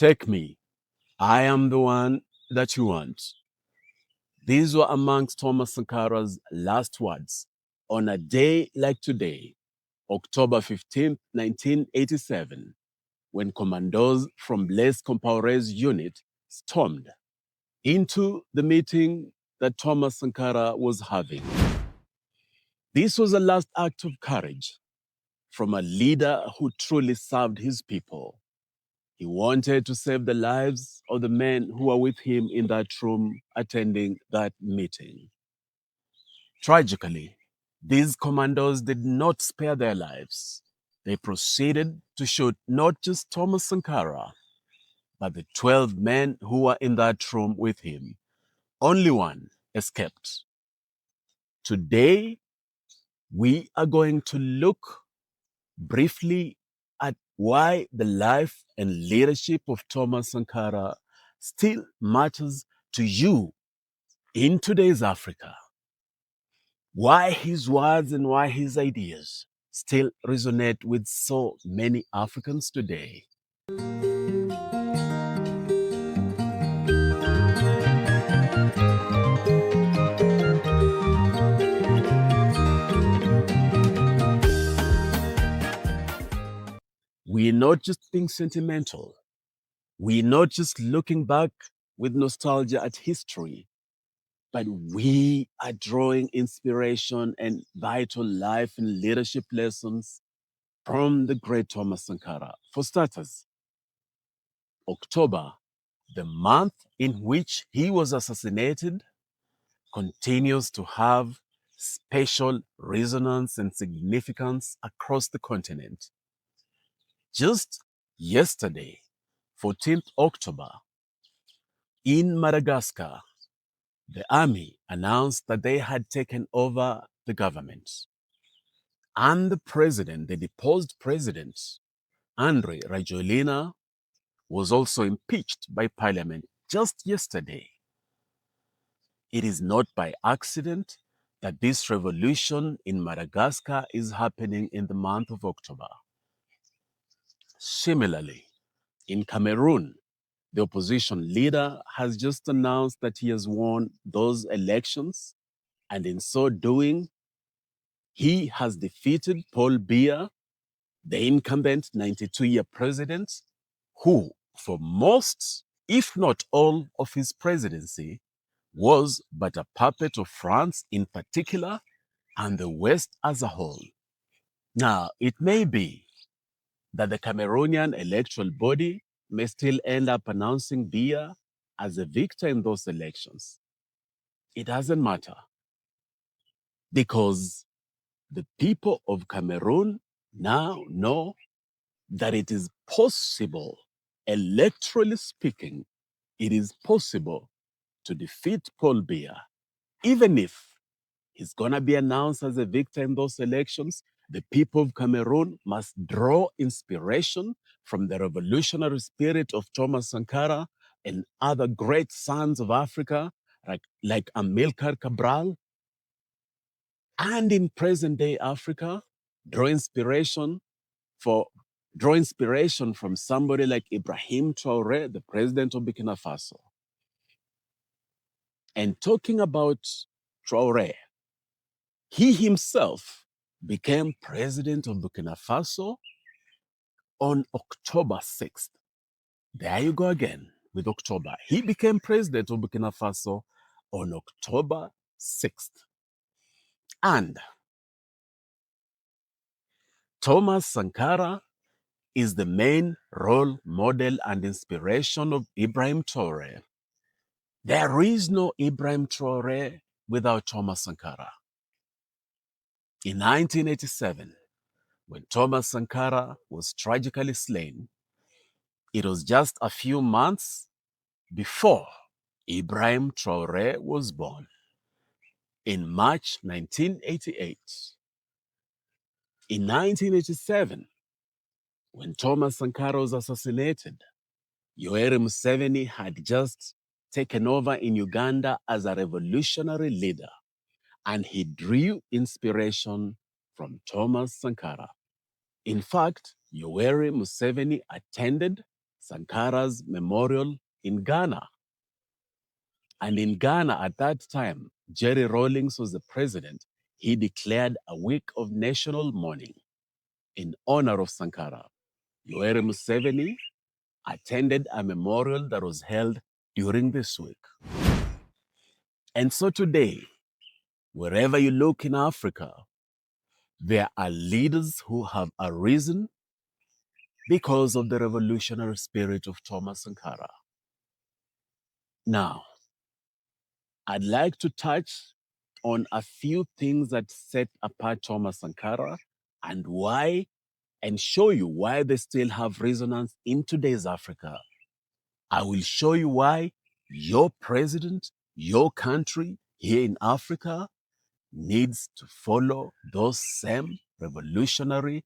Take me. I am the one that you want. These were amongst Thomas Sankara's last words on a day like today, October 15th, 1987, when commandos from Blaise Compaoré's unit stormed into the meeting that Thomas Sankara was having. This was a last act of courage from a leader who truly served his people. He wanted to save the lives of the men who were with him in that room attending that meeting. Tragically, these commandos did not spare their lives. They proceeded to shoot not just Thomas Sankara, but the 12 men who were in that room with him. Only one escaped. Today, we are going to look briefly at why the life and leadership of Thomas Sankara still matters to you in today's Africa. Why his words and why his ideas still resonate with so many Africans today. We're not just being sentimental. We're not just looking back with nostalgia at history, but we are drawing inspiration and vital life and leadership lessons from the great Thomas Sankara. For starters, October, the month in which he was assassinated, continues to have special resonance and significance across the continent. Just yesterday, 14th October, in Madagascar, the army announced that they had taken over the government. And the president, the deposed president, Andre Rajoelina, was also impeached by parliament just yesterday. It is not by accident that this revolution in Madagascar is happening in the month of October. Similarly, in Cameroon, the opposition leader has just announced that he has won those elections, and in so doing, he has defeated Paul Biya, the incumbent 92-year president, who, for most, if not all, of his presidency, was but a puppet of France in particular and the West as a whole. Now, it may be that the Cameroonian electoral body may still end up announcing Biya as a victor in those elections. It doesn't matter, because the people of Cameroon now know that it is possible, electorally speaking, it is possible to defeat Paul Biya. Even if he's going to be announced as a victor in those elections, the people of Cameroon must draw inspiration from the revolutionary spirit of Thomas Sankara and other great sons of Africa, like Amilcar Cabral. And in present-day Africa, draw inspiration from somebody like Ibrahim Traoré, the president of Burkina Faso. And talking about Traoré, he himself became president of Burkina Faso on October 6th. There you go again with October. He became president of Burkina Faso on October 6th. And Thomas Sankara is the main role model and inspiration of Ibrahim Traoré. There is no Ibrahim Traoré without Thomas Sankara. In 1987, when Thomas Sankara was tragically slain, it was just a few months before Ibrahim Traoré was born. In March 1988. In 1987, when Thomas Sankara was assassinated, Yoweri Museveni had just taken over in Uganda as a revolutionary leader, and he drew inspiration from Thomas Sankara. In fact, Yoweri Museveni attended Sankara's memorial in Ghana. And in Ghana at that time, Jerry Rawlings was the president. He declared a week of national mourning in honor of Sankara. Yoweri Museveni attended a memorial that was held during this week. And so today, wherever you look in Africa, there are leaders who have arisen because of the revolutionary spirit of Thomas Sankara. Now, I'd like to touch on a few things that set apart Thomas Sankara and why, and show you why they still have resonance in today's Africa. I will show you why your president, your country here in Africa needs to follow those same revolutionary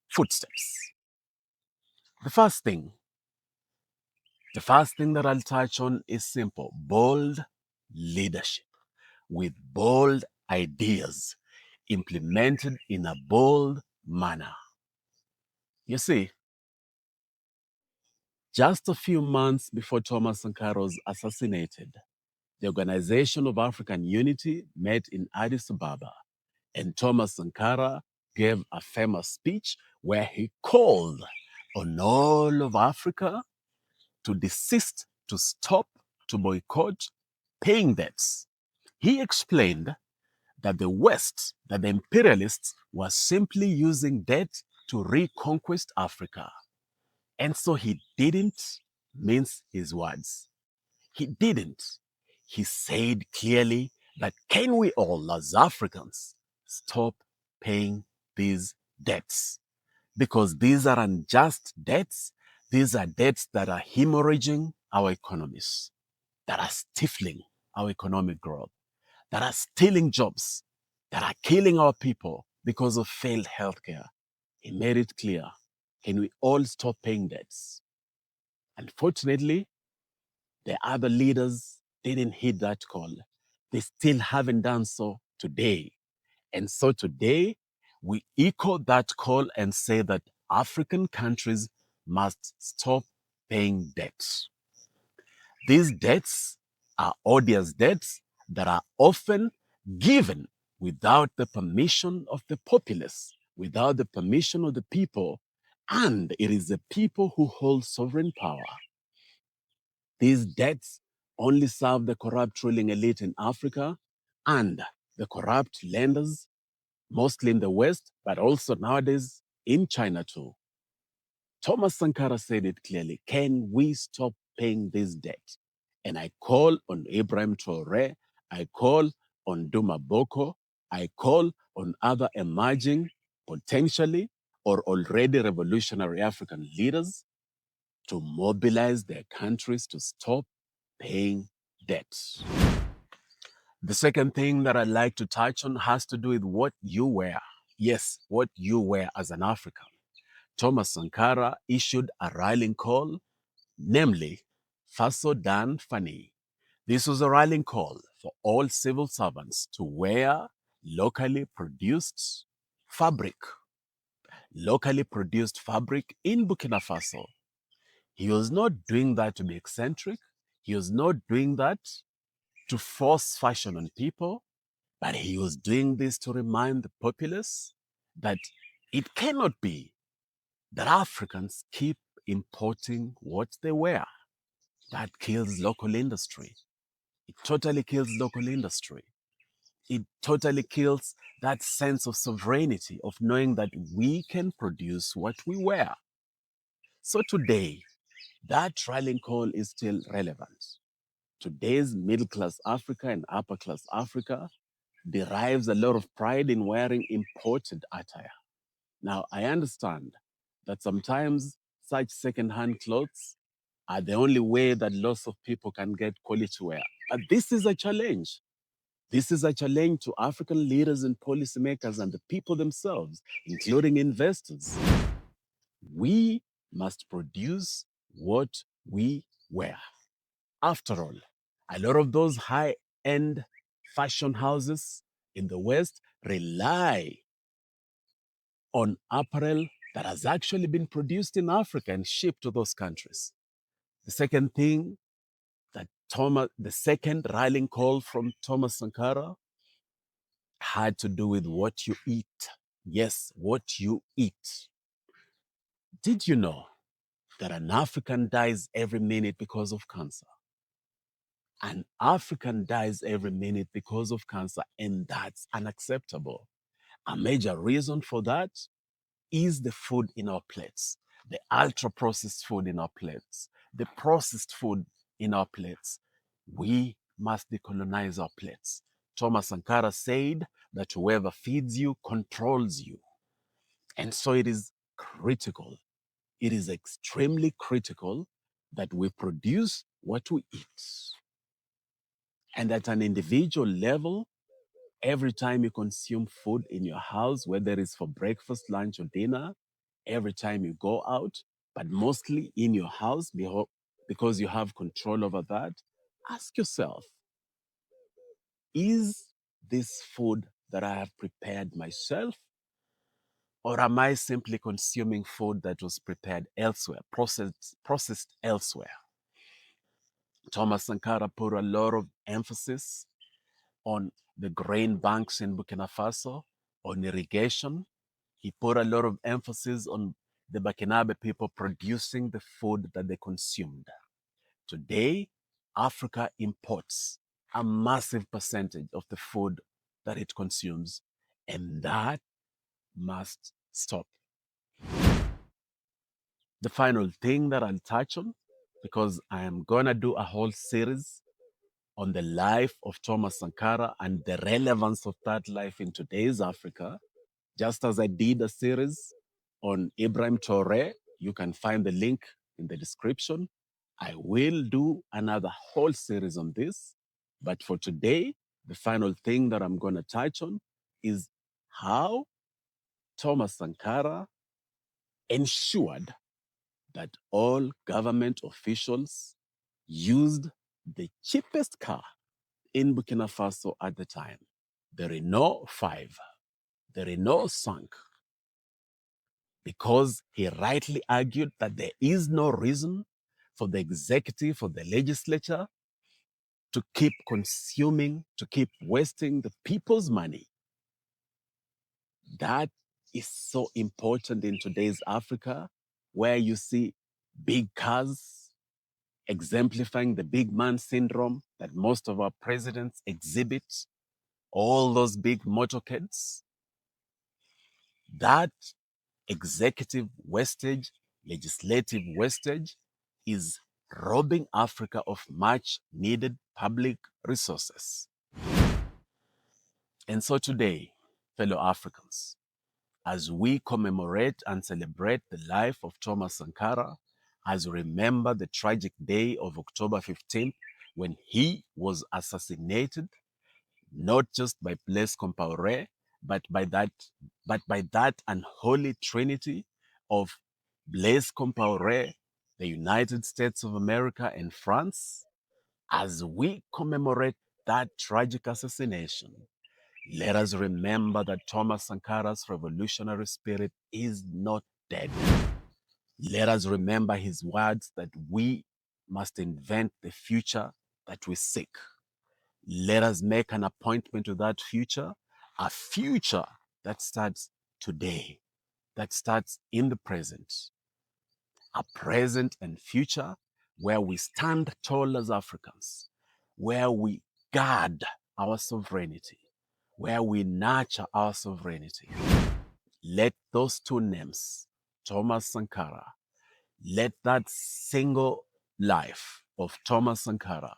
footsteps. The first thing that I'll touch on is simple: bold leadership with bold ideas implemented in a bold manner. You see, just a few months before Thomas Sankara was assassinated, the Organization of African Unity met in Addis Ababa, and Thomas Sankara gave a famous speech where he called on all of Africa to desist, to stop, to boycott paying debts. He explained that the West, that the imperialists were simply using debt to reconquest Africa. And so he didn't mince his words. He didn't. He said clearly that can we all as Africans stop paying these debts? Because these are unjust debts. These are debts that are hemorrhaging our economies, that are stifling our economic growth, that are stealing jobs, that are killing our people because of failed healthcare. He made it clear. Can we all stop paying debts? Unfortunately, the other leaders didn't heed that call. They still haven't done so today. And so today, we echo that call and say that African countries must stop paying debts. These debts are odious debts that are often given without the permission of the populace, without the permission of the people, and it is the people who hold sovereign power. These debts only serve the corrupt ruling elite in Africa and the corrupt lenders, mostly in the West, but also nowadays in China too. Thomas Sankara said it clearly: can we stop paying this debt? And I call on Ibrahim Traore, I call on Duma Boko, I call on other emerging, potentially or already revolutionary African leaders to mobilize their countries to stop paying debts. The second thing that I'd like to touch on has to do with what you wear. Yes, what you wear as an African. Thomas Sankara issued a rallying call, namely Faso Dan Fani. This was a rallying call for all civil servants to wear locally produced fabric. Locally produced fabric in Burkina Faso. He was not doing that to be eccentric. He was not doing that to force fashion on people, but he was doing this to remind the populace that it cannot be that Africans keep importing what they wear. That kills local industry. It totally kills local industry. It totally kills that sense of sovereignty of knowing that we can produce what we wear. So today, that rallying call is still relevant. Today's middle class Africa and upper class Africa derives a lot of pride in wearing imported attire. Now, I understand that sometimes such second-hand clothes are the only way that lots of people can get quality wear. But this is a challenge. This is a challenge to African leaders and policymakers and the people themselves, including investors. We must produce what we wear. After all, a lot of those high-end fashion houses in the West rely on apparel that has actually been produced in Africa and shipped to those countries. The second thing the second rallying call from Thomas Sankara had to do with what you eat. Yes, what you eat. Did you know that an African dies every minute because of cancer? An African dies every minute because of cancer, and that's unacceptable. A major reason for that is the food in our plates, the ultra processed food in our plates, the processed food in our plates. We must decolonize our plates. Thomas Sankara said that whoever feeds you controls you. And so it is critical, it is extremely critical that we produce what we eat. And at an individual level, every time you consume food in your house, whether it's for breakfast, lunch, or dinner, every time you go out, but mostly in your house because you have control over that, ask yourself, is this food that I have prepared myself, or am I simply consuming food that was prepared elsewhere, processed elsewhere? Thomas Sankara put a lot of emphasis on the grain banks in Burkina Faso, on irrigation. He put a lot of emphasis on the Burkinabe people producing the food that they consumed. Today, Africa imports a massive percentage of the food that it consumes, and that must stop. The final thing that I'll touch on, because I am going to do a whole series on the life of Thomas Sankara and the relevance of that life in today's Africa, just as I did a series on Ibrahim Traoré. You can find the link in the description. I will do another whole series on this. But for today, the final thing that I'm going to touch on is how Thomas Sankara ensured that all government officials used the cheapest car in Burkina Faso at the time, the Renault 5, the Renault 5, because he rightly argued that there is no reason for the executive or the legislature to keep consuming, to keep wasting the people's money. That is so important in today's Africa, where you see big cars exemplifying the big man syndrome that most of our presidents exhibit, all those big motorcades. That executive wastage, legislative wastage is robbing Africa of much needed public resources. And so today, fellow Africans, as we commemorate and celebrate the life of Thomas Sankara, as we remember the tragic day of October 15th when he was assassinated, not just by Blaise Compaoré, but by that unholy trinity of Blaise Compaoré, the United States of America, and France. As we commemorate that tragic assassination, let us remember that Thomas Sankara's revolutionary spirit is not dead. Let us remember his words that we must invent the future that we seek. Let us make an appointment to that future, a future that starts today, that starts in the present, a present and future where we stand tall as Africans, where we guard our sovereignty, where we nurture our sovereignty. Let those two names, Thomas Sankara, let that single life of Thomas Sankara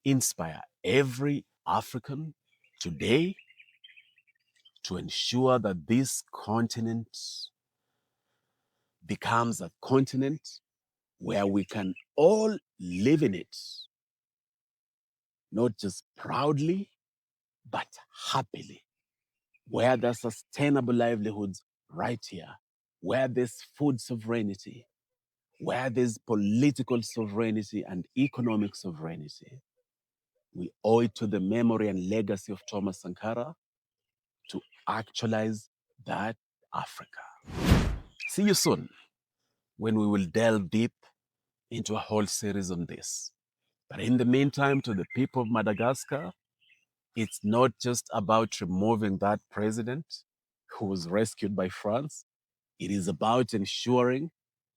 inspire every African today to ensure that this continent becomes a continent where we can all live in it, not just proudly, but happily, where there's sustainable livelihoods right here, where there's food sovereignty, where there's political sovereignty and economic sovereignty. We owe it to the memory and legacy of Thomas Sankara to actualize that Africa. See you soon when we will delve deep into a whole series on this. But in the meantime, to the people of Madagascar, it's not just about removing that president who was rescued by France. It is about ensuring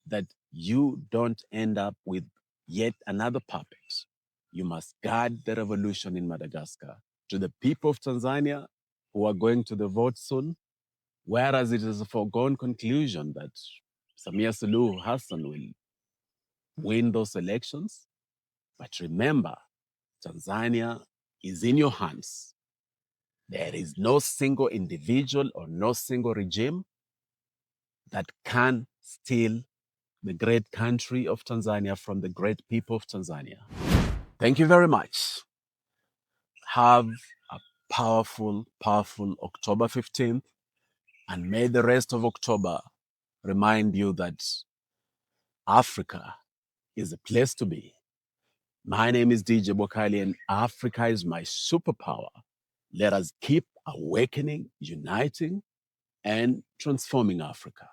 that you don't end up with yet another puppet. You must guard the revolution in Madagascar. To the people of Tanzania who are going to the vote soon, whereas it is a foregone conclusion that Samia Suluhu Hassan will win those elections, but remember, Tanzania is in your hands. There is no single individual or no single regime that can steal the great country of Tanzania from the great people of Tanzania. Thank you very much. Have a powerful, powerful October 15th, and may the rest of October remind you that Africa is a place to be. My name is DJ Bokali, and Africa is my superpower. Let us keep awakening, uniting, and transforming Africa.